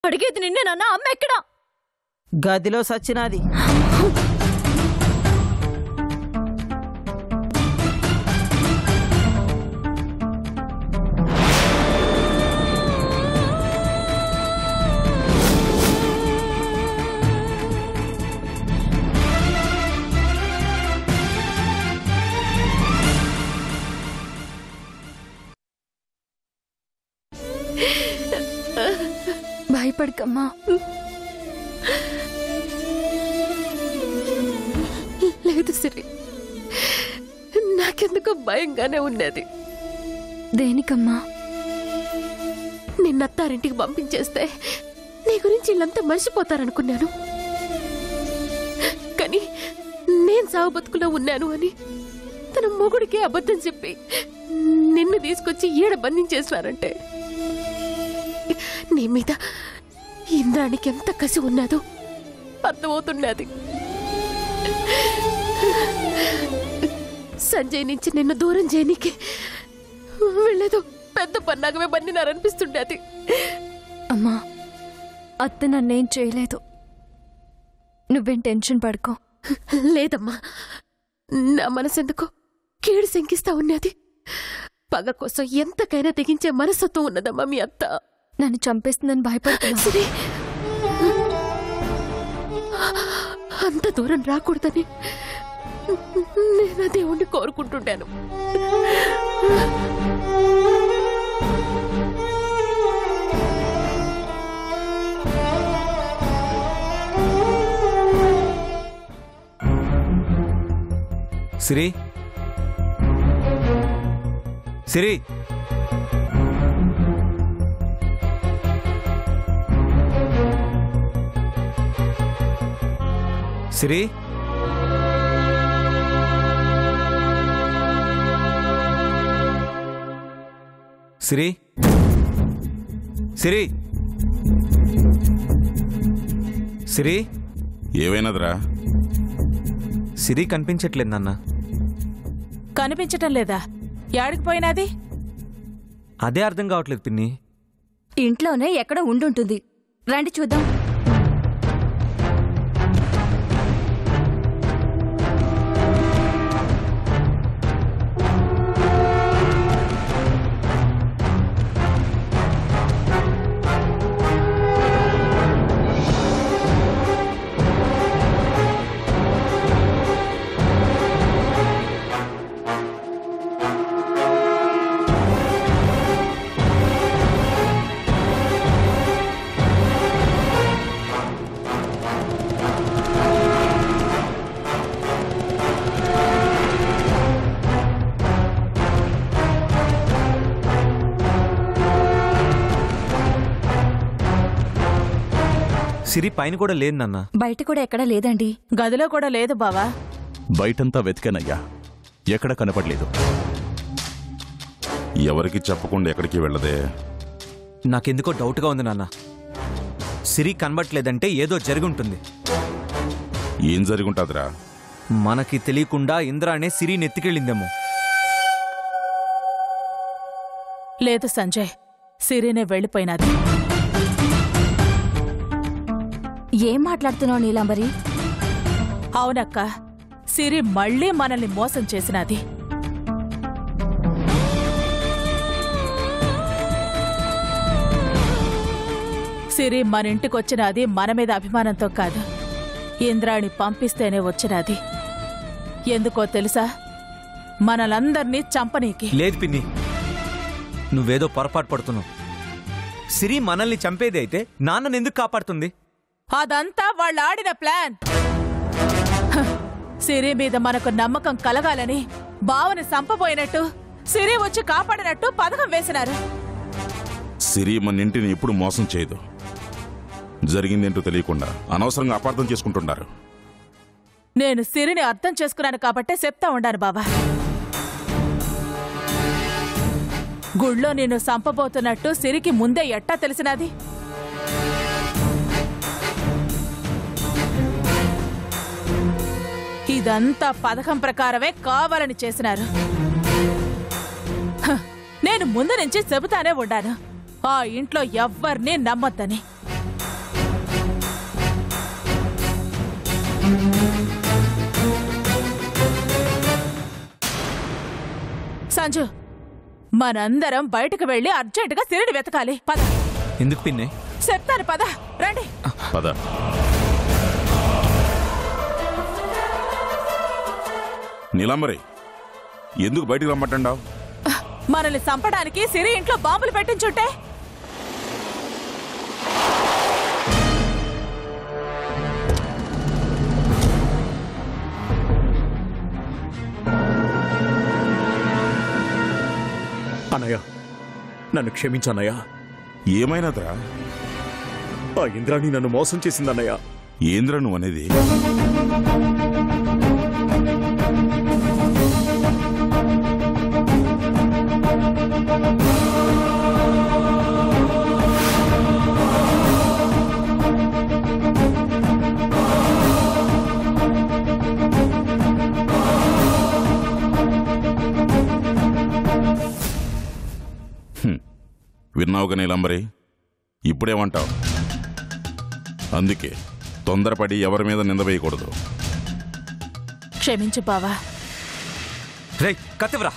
అడిగేది నిన్నే నాన్న. అమ్మ ఎక్కడా? గదిలో సచ్చినాది. భయపడకమ్మా. లేదు సిరి, నాకెందుకో భయంగానే ఉన్నది. దేనికమ్మా? నిన్నత్తారింటికి పంపించేస్తే నీ గురించి వీళ్ళంతా మర్చిపోతారనుకున్నాను. కానీ నేను సాగు బతుకులో ఉన్నాను అని తన మొగుడికే అబద్ధం చెప్పి నిన్ను తీసుకొచ్చి ఈడ బంధించేసినారంటే నీ మీద ఇంద్రానికి ఎంత కసి ఉన్నదో అర్థమవుతున్నది. సంజయ్ నుంచి నిన్ను దూరం చేయనీకి వెళ్ళేదో పెద్ద పన్నాగమే బండినారనిపిస్తుండేది. అమ్మా, అత్త నన్నేం చేయలేదు, నువ్వేం టెన్షన్ పడుకో. లేదమ్మా, నా మనసెందుకో కీడు శంకిస్తా ఉన్నది. పగ కోసం ఎంతకైనా తెగించే మనసత్వం ఉన్నదమ్మా మీ అత్త. నన్ను చంపేస్తుందని భయపడుతున్నా. సరే, అంత దూరం రాకూడదని నేను ఆ దేవుణ్ణి కోరుకుంటుంటాను. సిరి, సిరి, సిరి, సిరి, సిరి, సిరి. ఏమైనదిరా? సిరి కనిపించట్లేదు నాన్న. కనిపించటం లేదా? యాడికి పోయినది? అదే అర్థం కావట్లేదు పిన్ని. ఇంట్లోనే ఎక్కడ ఉండుంటుంది, రండి చూద్దాం. సిరి పైన కూడా లేదు నాన్న. బయట కూడా ఎక్కడా లేదండి. గదిలో కూడా లేదు బావా. బయటంతా వెతికానయ్యా, ఎక్కడ కనపడలేదు. ఎవరికి చెప్పకుండా ఎక్కడికి వెళ్ళదే. నాకెందుకో డౌట్గా ఉంది నాన్న. సిరి కనబట్లేదంటే ఏదో జరుగుంటుంది. ఏం జరుగుంటాదిరా? మనకి తెలియకుండా ఇంద్రానే సిరిని ఎత్తుకెళ్ళిందేమో. లేదు సంజయ్, సిరినే వెళ్ళిపోయినది. ఏం మాట్లాడుతున్నావు నీలాంబరి? అవునక్క, సిరి మళ్ళీ మనల్ని మోసం చేసినది. సిరి మన ఇంటికొచ్చినది మన మీద అభిమానంతో కాదు, ఇంద్రాణి పంపిస్తేనే వచ్చినది. ఎందుకో తెలుసా? మనలందర్నీ చంపనీకి. లేదు పిన్ని, నువ్వేదో పొరపాటు పడుతున్నావు. సిరి మనల్ని చంపేది అయితే నాన్నని ఎందుకు కాపాడుతుంది? అదంతా వాళ్ళు ఆడిన ప్లాన్. సిరి మీద మనకు నమ్మకం కలగాలని బావని సంపబోయినట్టు, సిరి వచ్చి కాపాడినట్టు పథకం వేసినారు. సిరి మన ఇంటిని ఎప్పుడు మోసం చేయదు. జరిగిందేంటో తెలియకుండా అనవసరంగా అపార్థం చేసుకుంటున్నారు. నేను సిరిని అర్థం చేసుకున్నాను కాబట్టే చెప్తా ఉండాను బావా. గుళ్ళో నేను సంపబోతున్నట్టు సిరికి ముందే ఎట్టా తెలిసినది? ఇదంతా పథకం ప్రకారమే కావాలని చేసినారు. నేను ముందు నుంచి చెబుతానే ఉండాను, ఆ ఇంట్లో ఎవ్వరినీ నమ్మొద్దని. సంజు, మనందరం బయటకు వెళ్లి అర్జెంటుగా సిరిని వెతకాలి. పద. ఎందుకు పిన్నే? చెప్తాను, పద. రండి. పద. నీలాంబరి, ఎందుకు బయటికి రమ్మంటావు? మనల్ని చంపడానికి సిరి ఇంట్లో బాంబులు పెట్టించుంటే అన్నయ్య, నన్ను క్షమించన్నయ్య. ఏమైనదిరా? ఆ ఇంద్రాణి నన్ను మోసం చేసిందన్నయ్య. ఏంద్ర నువ్వు అనేది? విన్నావుగా నీలంబరి, ఇప్పుడేమంటావు? అందుకే తొందరపడి ఎవరి మీద నింద వేయకూడదు. క్షమించు బావా. రే కత్తివరా!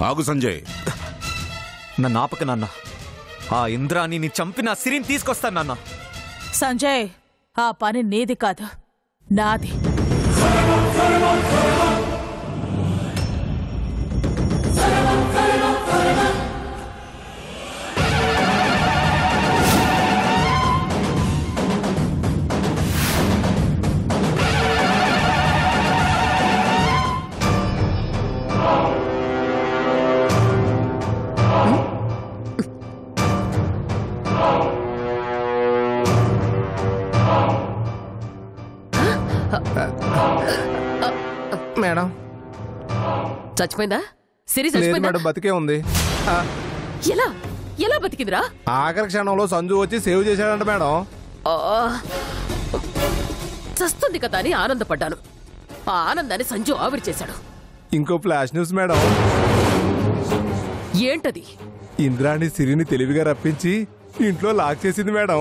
ఆగు సంజయ్. నన్ను ఆపక నాన్న. ఆ ఇంద్రాణిని చంపిన సిరిని తీసుకొస్తాను నాన్న. సంజయ్, ఆ పని నీది కాదు, నాది. మేడం, చచ్చిపోయిందా? సిరి లేదు చచ్చిపోయిందా? మేడం, బతికే ఉంది. ఎలా ఎలా బతికిందిరా? ఆఖరి క్షణంలో సంజు వచ్చి సేవ్ చేశాడంట మేడం. ఆ, చస్తుంది కదా అని ఆనందపడ్డాను. ఆ ఆనందాన్ని సంజు ఆవిరి చేశాడు. ఇంకో ఫ్లాష్ న్యూస్ మేడం. ఏంటది? ఇంద్రాణి సిరిని తెలివిగా రప్పించి ఇంట్లో లాక్ చేసింది మేడం.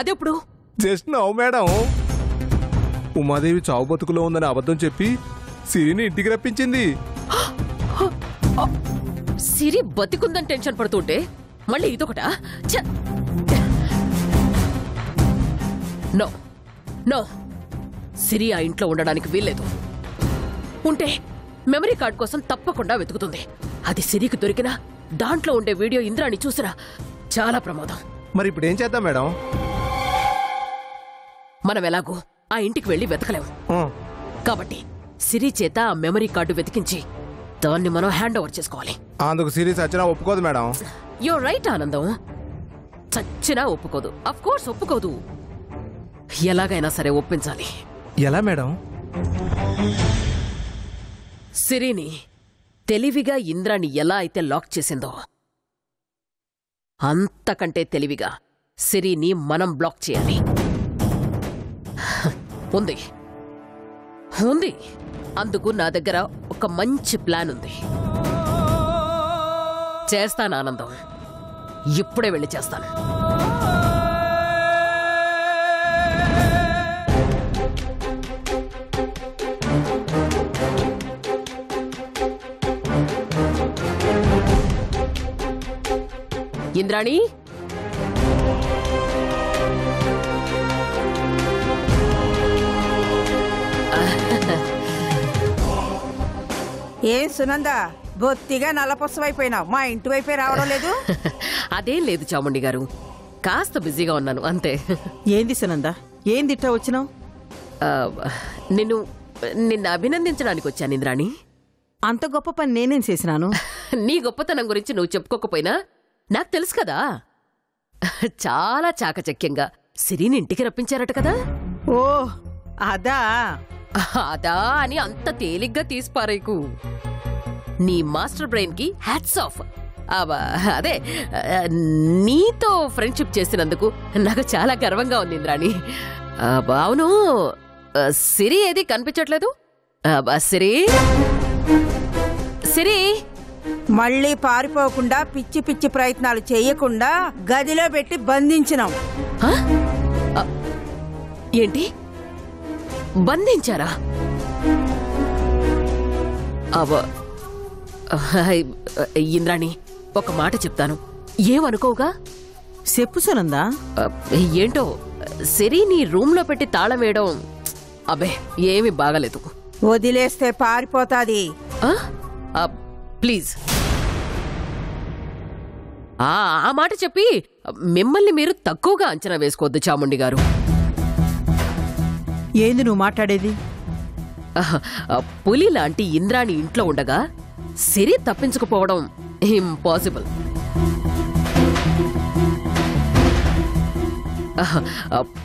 అదెప్పుడు? జస్ట్ నవ్వు మేడం. ఉమాదేవి చావు బతుకులో ఉందని అబద్ధం చెప్పి సిరిని ఇంటికి రప్పించింది. సిరి బతికుందని టెన్షన్ పడుతుంటే మళ్ళీ ఇదొకటా? నో నో, సిరి ఆ ఇంట్లో ఉండడానికి వీల్లేదు. ఉంటే మెమరీ కార్డ్ కోసం తప్పకుండా వెతుకుతుంది. అది సిరికి దొరికినా దాంట్లో ఉండే వీడియో ఇంద్రాని చూసినా చాలా ప్రమాదం. మరి ఇప్పుడు ఏం చేద్దాం మేడం? మనం ఎలాగో ఆ ఇంటికి వెళ్లి వెతకలేము. కాబట్టి సిరి చేత ఆ మెమరీ కార్డు వెతికించి దాన్ని మనం హ్యాండ్ ఓవర్ చేసుకోవాలి. అందుకు సిరి సచ్చినా ఒప్పుకోదు మేడం. యో రైట్ ఆనందం, చచ్చినా ఒప్పుకోదు. అఫ్ కోర్స్ ఒప్పుకోదు. ఎలాగైనా సరే ఒప్పించాలి. ఎలా మేడం? సిరిని తెలివిగా ఇంద్రాని ఎలా అయితే లాక్ చేసిందో అంతకంటే తెలివిగా సిరిని మనం బ్లాక్ చేయాలి. ఉంది ఉంది అందుకు నా దగ్గర ఒక మంచి ప్లాన్ ఉంది. చేస్తాను ఆనందం, ఇప్పుడే వెళ్ళి చేస్తాను. ఇంద్రాణి, ఏం సునందా, బొత్తిగా నల్లపుసవైపోయినావు. మా ఇంటి వైపే రావడం లేదు. అదేం లేదు చాముండి గారు, కాస్త బిజీగా ఉన్నాను అంతే. ఏంది సునందా, ఏంది ఇట్టా వచ్చినావు? నిన్ను అభినందించడానికి వచ్చాను ఇంద్రాణి. అంత గొప్ప పని నేనేం చేసినాను? నీ గొప్పతనం గురించి నువ్వు చెప్పుకోకపోయినా నాకు తెలుసు కదా. చాలా చాకచక్యంగా సిరిని ఇంటికి రప్పించారట కదా. ఓ అదా? అదా అని అంత తేలిగ్గా తీసిపారేకు. నీ మాస్టర్ బ్రెయిన్ కి హ్యాట్స్ ఆఫ్. అదే నీతో ఫ్రెండ్షిప్ చేసినందుకు నాకు చాలా గర్వంగా ఉంది ఇంద్రాణి. అవును, సిరి ఏది కనిపించట్లేదు? సిరి సిరి మళ్ళీ పారిపోకుండా పిచ్చి పిచ్చి ప్రయత్నాలు చేయకుండా గదిలో పెట్టి బంధించినాం. ఏంటి బంధించారా? ఇంద్రాణి, ఒక మాట చెప్తాను, ఏమనుకోగా? చెప్పు సునందా. ఏంటో సిరి నీ రూమ్ లో పెట్టి తాళం వేయడం అబ్బే ఏమీ బాగాలేదు. వదిలేస్తే పారిపోతాది. ప్లీజ్ ఆ మాట చెప్పి మిమ్మల్ని మీరు తక్కువగా అంచనా వేసుకోవద్దు చాముండి గారు. ఏంది నువ్వు మాట్లాడేది? పులి లాంటి ఇంద్రాణి ఇంట్లో ఉండగా సిరి తప్పించుకుపోవడం ఇంపాసిబుల్.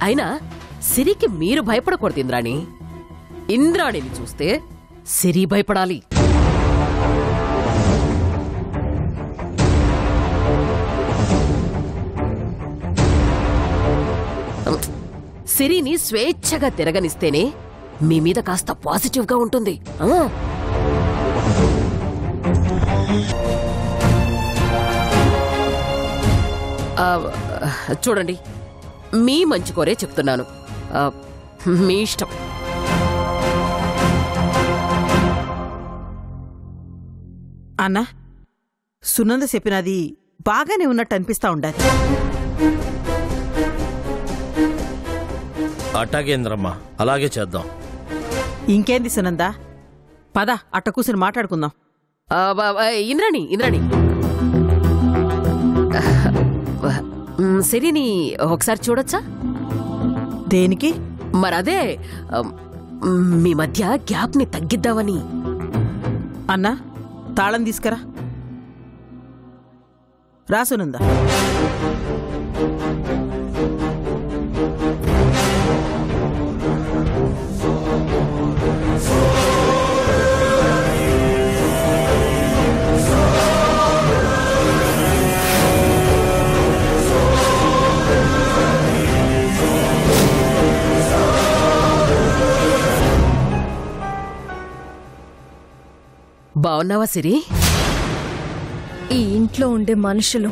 అయినా సిరికి మీరు భయపడకూడదు ఇంద్రాణి. ఇంద్రాణిని చూస్తే సిరి భయపడాలి. సిరిని స్వేచ్ఛగా తిరగనిస్తేనే మీ మీద కాస్త పాజిటివ్గా ఉంటుంది. చూడండి, మీ మంచి కోరే చెప్తున్నాను, మీ ఇష్టం. అన్నా, సునంద చెప్పినది బాగానే ఉన్నట్టు అనిపిస్తా ఉండాలి. అట్టాగేంద్రమ్మా, అలాగే చేద్దాం. ఇంకేంది సునంద, పద అట్ట కూర్చుని మాట్లాడుకుందాం. ఇంద్రాణి, ఇంద్రాణి, సిరిని ఒకసారి చూడొచ్చా? దేనికి? మరదే మీ మధ్య గ్యాప్ ని తగ్గిద్దామని. అన్నా, తాళం తీసుకురా. రా సునంద. బావున్నావా సిరి? ఈ ఇంట్లో ఉండే మనుషులు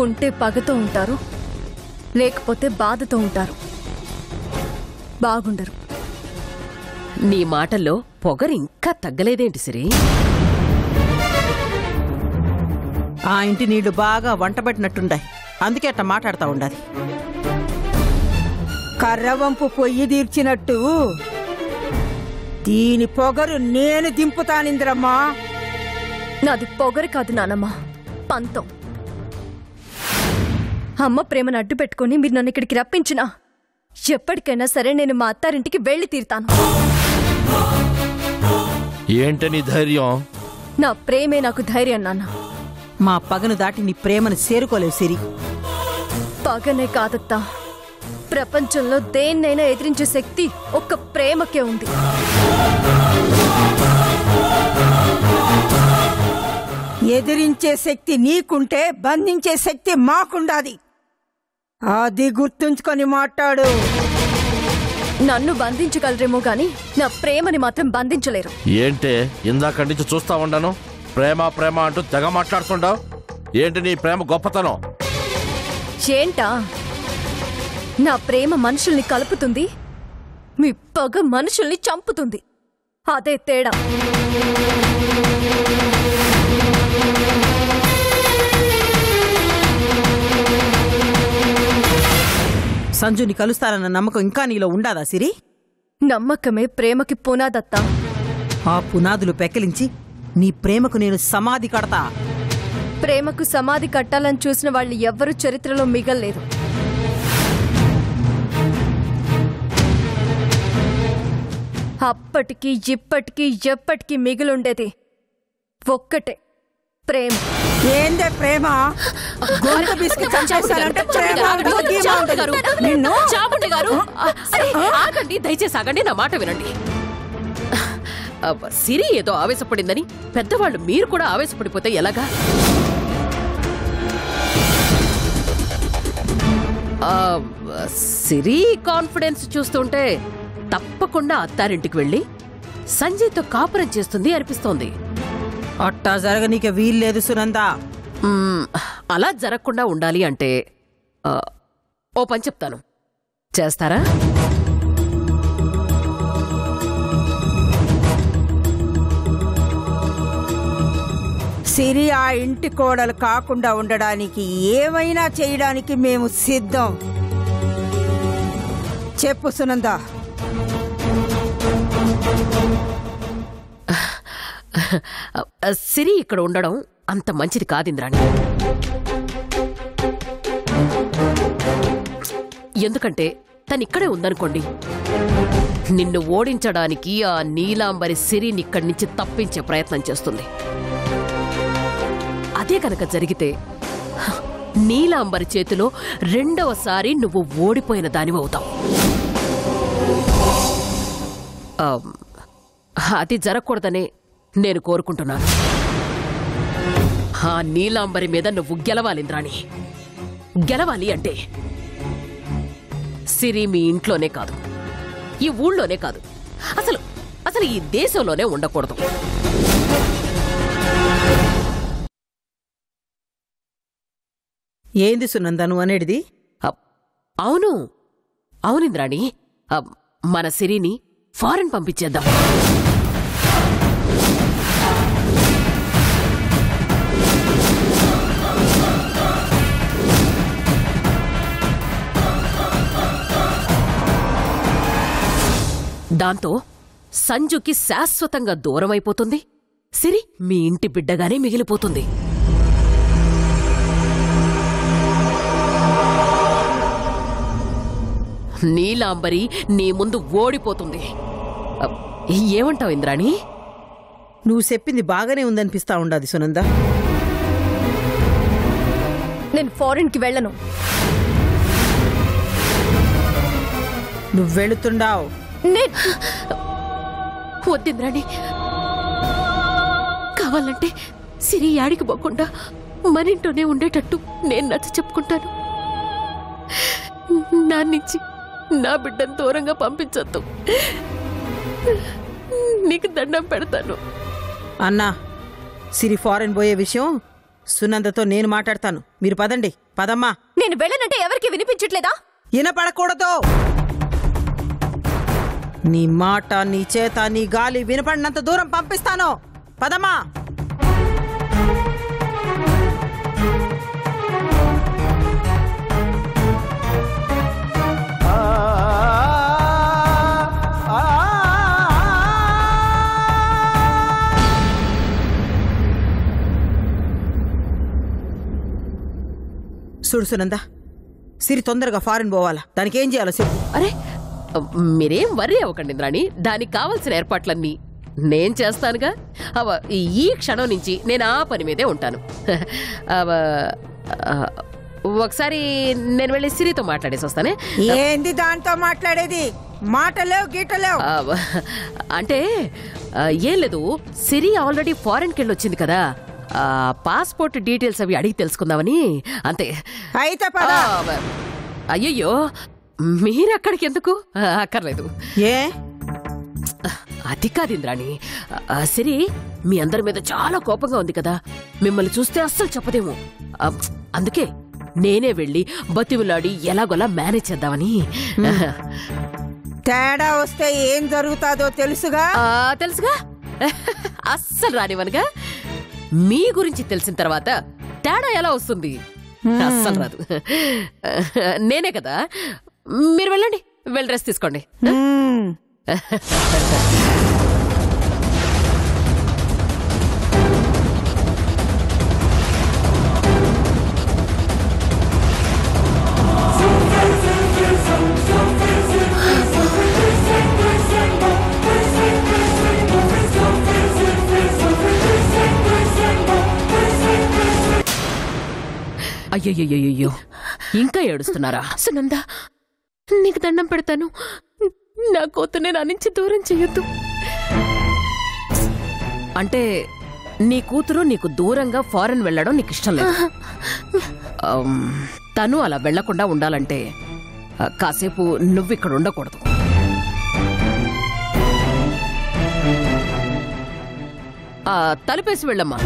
ఉంటే పగతో ఉంటారు, లేకపోతే బాధతో ఉంటారు. బాగుండరు. నీ మాటల్లో పొగరు ఇంకా తగ్గలేదేంటి సిరి? ఆ ఇంటి నీళ్లు బాగా వంటబట్టినట్టుండాయి, అందుకే అట్ట మాట్లాడుతూ ఉండాలి. కర్రవంపు పొయ్యి తీర్చినట్టు దీని పొగరు నేను దింపుతానింద్రమ్మా. నాది పొగరు కాదు నానమ్మా, పంతం. అమ్మ ప్రేమను అడ్డు పెట్టుకుని మీరు నన్ను ఇక్కడికి రప్పించినా ఎప్పటికైనా సరే నేను మా అత్తారింటికి వెళ్ళి తీరుతాను. ఏంటని ధైర్యం? నా ప్రేమే నాకు ధైర్యం నాన్న. మా పగను దాటి నీ ప్రేమను చేరుకోలేవు సిరి. పగనే కాదత్తా, ప్రపంచంలో దేన్నైనా ఎదిరించే శక్తి ఒక్క ప్రేమకే ఉంది. ఎదిరించే శక్తి నీకుంటే బంధించే శక్తి మాకుండాది. అది గుర్తుంచుకొని మాట్లాడు. నన్ను బంధించగలరేమో గాని నా ప్రేమని మాత్రం బంధించలేరు. ఏంటే ఇందాక నుంచి చూస్తా ఉండాను, ప్రేమ ప్రేమ అంటూ తెగ మాట్లాడుతుండవు. ఏంటి నీ ప్రేమ గొప్పతనం? ఏంటా? నా ప్రేమ మనుషుల్ని కలుపుతుంది, మీ పగ మనుషుల్ని చంపుతుంది. అదే తేడా. సంజుని కలుస్తారన్న నమ్మకం ఇంకా నీలో ఉండాదా సిరి? నమ్మకమే ప్రేమకి పునాదత్తా. ఆ పునాదులు పెకిలించి నీ ప్రేమకు నేను సమాధి కడతా. ప్రేమకు సమాధి కట్టాలని చూసిన వాళ్ళు ఎవ్వరూ చరిత్రలో మిగల్లేదు. అప్పటికి ఇప్పటికీ ఎప్పటికీ మిగిలుండేది ఒక్కటే, ప్రేమ. ఏందే ప్రేమ? గొంతు బిస్కి చంపేశారంటే ప్రేమ నిన్ను. చాముండి గారు, ఆగండి, దయచేసి ఆగండి, నా మాట వినండి. సిరి ఏదో ఆవేశపడిందని పెద్దవాళ్ళు మీరు కూడా ఆవేశపడిపోతే ఎలాగా? సిరి కాన్ఫిడెన్స్ చూస్తుంటే తప్పకుండా అత్తారింటికి వెళ్ళి సంజయ్తో కాపురం చేస్తుంది అనిపిస్తోంది. అట్టా జరగనీకే వీల్లేదు సునందా. అలా జరగకుండా ఉండాలి అంటే ఓ పని చెప్తాను, చేస్తారా? సిరి ఆ ఇంటి కోడలు కాకుండా ఉండడానికి ఏమైనా చేయడానికి మేము సిద్ధం. చెప్పు సునంద. సిరి ఇక్కడ ఉండడం అంత మంచిది కాదింద్రాణి. ఎందుకంటే తనిక్కడే ఉందనుకోండి, నిన్ను ఓడించడానికి ఆ నీలాంబరి సిరిని ఇక్కడి నుంచి తప్పించే ప్రయత్నం చేస్తుంది. అదే కనుక జరిగితే నీలాంబరి చేతిలో రెండవసారి నువ్వు ఓడిపోయిన దానివవుతావు. అది జరగకూడదనే నేను కోరుకుంటున్నాను. ఆ నీలాంబరి మీద నువ్వు గెలవాలి ఇంద్రాణి. గెలవాలి అంటే సిరి మీ ఇంట్లోనే కాదు, ఈ ఊళ్ళోనే కాదు, అసలు ఈ దేశంలోనే ఉండకూడదు. ఏంది సునంద నువ్వు అనేటిది? అవును అవునింద్రాణి, మన సిరిని ఫారెన్ పంపించేద్దాం. దాంతో సంజుకి శాశ్వతంగా దూరమైపోతుంది, సిరి మీ ఇంటి బిడ్డగానే మిగిలిపోతుంది. నీలాంబరి నీ ముందు ఓడిపోతుంది. ఏమంటావు ఇంద్రాణి? నువ్వు చెప్పింది బాగానే ఉందనిపిస్తా ఉండాది సునంద. నేను ఫారెన్కి వెళ్ళను. నువ్వు వెళుతుండావు. వద్దింద్రాణి, కావాలంటే సిరి యాడికి పోకుండా మన ఇంట్లోనే ఉండేటట్టు నేను నచ్చ చెప్పుకుంటాను. నా నుంచి నా బిడ్డను దూరంగా పంపించొద్దు, నీకు దండం పెడతాను. అన్నా, సిరి ఫారెన్ పోయే విషయం సునందతో నేను మాట్లాడతాను. మీరు పదండి. పదమ్మా. నేను వెళ్ళనంటే ఎవరికి వినిపించట్లేదా? వినపడకూడదు. నీ మాట, నీ చేత, నీ గాలి వినపడినంత దూరం పంపిస్తాను. పదమ్మా. చూడు సునంద, సిరి తొందరగా ఫారెన్ పోవాలా. దానికి ఏం చేయాలో చెప్పు. అరే మీరేం వర్రీ అవ్వకండి ఇంద్రాణి, దానికి కావాల్సిన ఏర్పాట్లన్నీ నేను చేస్తానుగా. ఈ క్షణం నుంచి నేను ఆ పని మీదే ఉంటాను. ఒకసారి నేను వెళ్ళి సిరితో మాట్లాడేసి వస్తానే. ఏంది దాంతో మాట్లాడేది? మాటలేవు గీటలేవు. అంటే ఏం లేదు, సిరి ఆల్రెడీ ఫారెన్కి వెళ్ళి వచ్చింది కదా, పాస్పోర్ట్ డీటెయిల్స్ అవి అడిగి తెలుసుకుందామని అంతే. అయితే అయ్యయ్యో, మీరక్కడికి ఎందుకు? అక్కర్లేదు. ఏ అది కాదు ఇంద్రాణి, సిరి మీ అందరి మీద చాలా కోపంగా ఉంది కదా, మిమ్మల్ని చూస్తే అస్సలు చెప్పదేమో. అందుకే నేనే వెళ్ళి బతివులాడి ఎలాగోలా మేనేజ్ చేద్దామని. తేడా వస్తే ఏం జరుగుతాదో తెలుసుగా? తెలుసుగా, అస్సలు రానివనుగా. మీ గురించి తెలిసిన తర్వాత తేడా ఎలా వస్తుంది? అస్సలు రాదు. నేనే కదా. మీరు వెళ్ళండి, వెళ్ళి రెస్ట్ తీసుకోండి. అయ్యయ్యో, ఇంకా ఏడుస్తున్నారా? సునంద, నీకు దండం పెడతాను, నా కూతుర్ని నా నుంచి దూరం చెయ్యొద్దు. అంటే నీ కూతురు నీకు దూరంగా ఫారెన్ వెళ్ళడం నీకు ఇష్టం లేదు. తను అలా వెళ్లకుండా ఉండాలంటే కాసేపు నువ్విక్కడ ఉండకూడదు. తలుపేసి వెళ్ళమ్మా.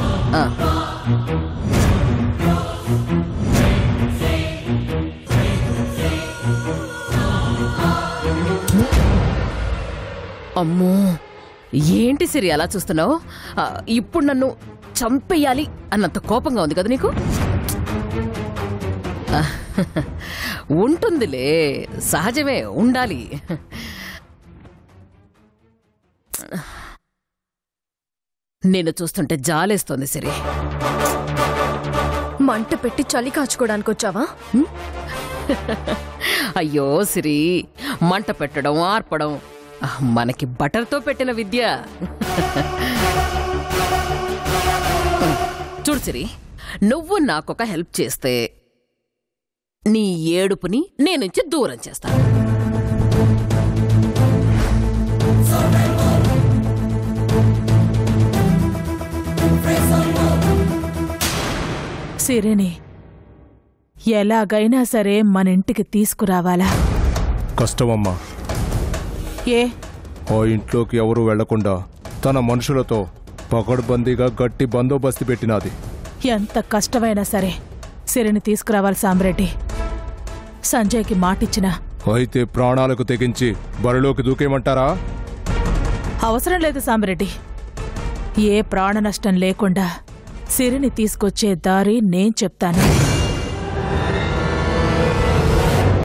అమ్మో, ఏంటి సిరి అలా చూస్తున్నావు? ఇప్పుడు నన్ను చంపేయాలి అన్నంత కోపంగా ఉంది కదా నీకు? ఉంటుందిలే, సహజమే, ఉండాలి. నేను చూస్తుంటే జాలేస్తోంది సిరి. మంట పెట్టి చలి కాచుకోవడానికి వచ్చావా? అయ్యో సిరి, మంట పెట్టడం ఆర్పడం మనకి బటర్తో పెట్టిన విద్య. చూడు సిరి, నువ్వు నాకొక హెల్ప్ చేస్తే నీ ఏడుపుని నేనుంచి దూరం చేస్తాను. సిరిని ఎలాగైనా సరే మన ఇంటికి తీసుకురావాలా? కష్టమమ్మా. ఏ? ఆ ఇంట్లోకి ఎవరూ వెళ్లకుండా తన మనుషులతో పకడ్బందీగా గట్టి బందోబస్తు పెట్టినది. ఎంత కష్టమైనా సరే సిరిని తీసుకురావాలి సాంబ్రెడ్డి. సంజయ్కి మాటిచ్చినా అయితే ప్రాణాలకు తెగించి బరిలోకి దూకేయమంటారా? అవసరం లేదు సాంబ్రెడ్డి. ఏ ప్రాణ నష్టం లేకుండా సిరిని తీసుకొచ్చే దారి నేను చెప్తాను.